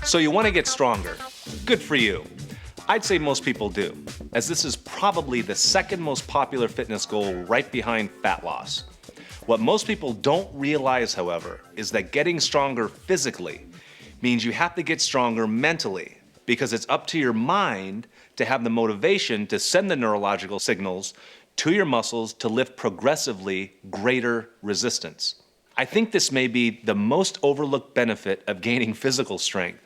So you want to get stronger. Good for you. I'd say most people do, as this is probably the second most popular fitness goal right behind fat loss. What most people don't realize, however, is that getting stronger physically means you have to get stronger mentally, because it's up to your mind to have the motivation to send the neurological signals to your muscles to lift progressively greater resistance. I think this may be the most overlooked benefit of gaining physical strength.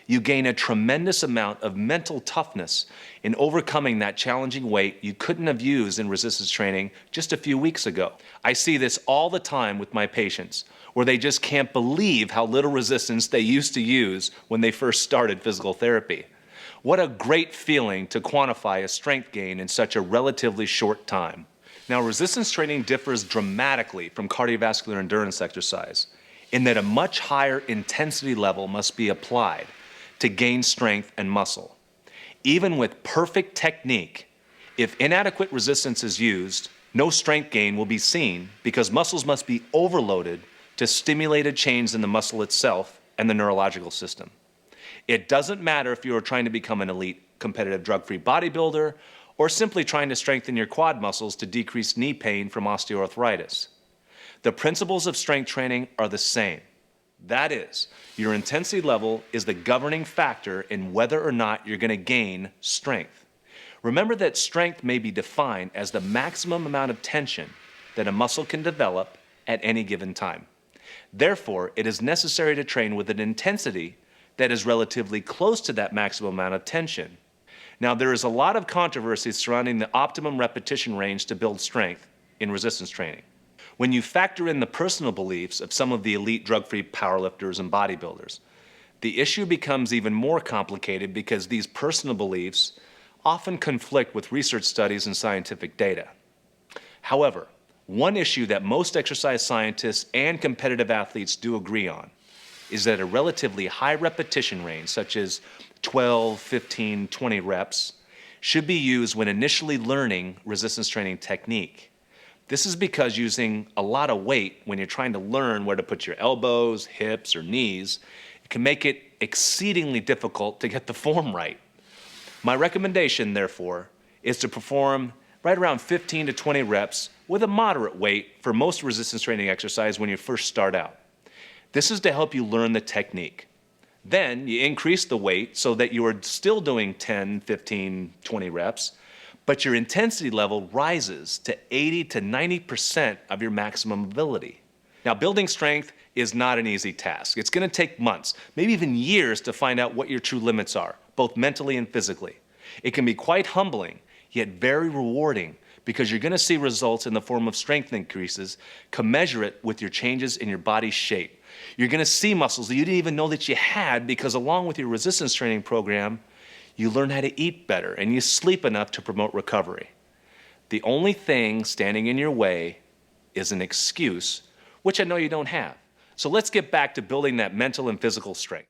You gain a tremendous amount of mental toughness in overcoming that challenging weight you couldn't have used in resistance training just a few weeks ago. I see this all the time with my patients, where they just can't believe how little resistance they used to use when they first started physical therapy. What a great feeling to quantify a strength gain in such a relatively short time. Now, resistance training differs dramatically from cardiovascular endurance exercise in that a much higher intensity level must be applied to gain strength and muscle. Even with perfect technique, if inadequate resistance is used, no strength gain will be seen because muscles must be overloaded to stimulate a change in the muscle itself and the neurological system. It doesn't matter if you are trying to become an elite competitive drug-free bodybuilder or simply trying to strengthen your quad muscles to decrease knee pain from osteoarthritis. The principles of strength training are the same. That is, your intensity level is the governing factor in whether or not you're going to gain strength. Remember that strength may be defined as the maximum amount of tension that a muscle can develop at any given time. Therefore, it is necessary to train with an intensity that is relatively close to that maximum amount of tension. Now, there is a lot of controversy surrounding the optimum repetition range to build strength in resistance training. When you factor in the personal beliefs of some of the elite drug-free powerlifters and bodybuilders, the issue becomes even more complicated because these personal beliefs often conflict with research studies and scientific data. However, one issue that most exercise scientists and competitive athletes do agree on is that a relatively high repetition range, such as 12, 15, 20 reps, should be used when initially learning resistance training technique. This is because using a lot of weight when you're trying to learn where to put your elbows, hips, or knees, it can make it exceedingly difficult to get the form right. My recommendation, therefore, is to perform right around 15 to 20 reps with a moderate weight for most resistance training exercise when you first start out. This is to help you learn the technique. Then you increase the weight so that you are still doing 10, 15, 20 reps, but your intensity level rises to 80 to 90% of your maximum ability. Now, building strength is not an easy task. It's going to take months, maybe even years, to find out what your true limits are, both mentally and physically. It can be quite humbling, yet very rewarding, because you're going to see results in the form of strength increases, commensurate with your changes in your body's shape. You're going to see muscles that you didn't even know that you had, because along with your resistance training program, you learn how to eat better and you sleep enough to promote recovery. The only thing standing in your way is an excuse, which I know you don't have. So let's get back to building that mental and physical strength.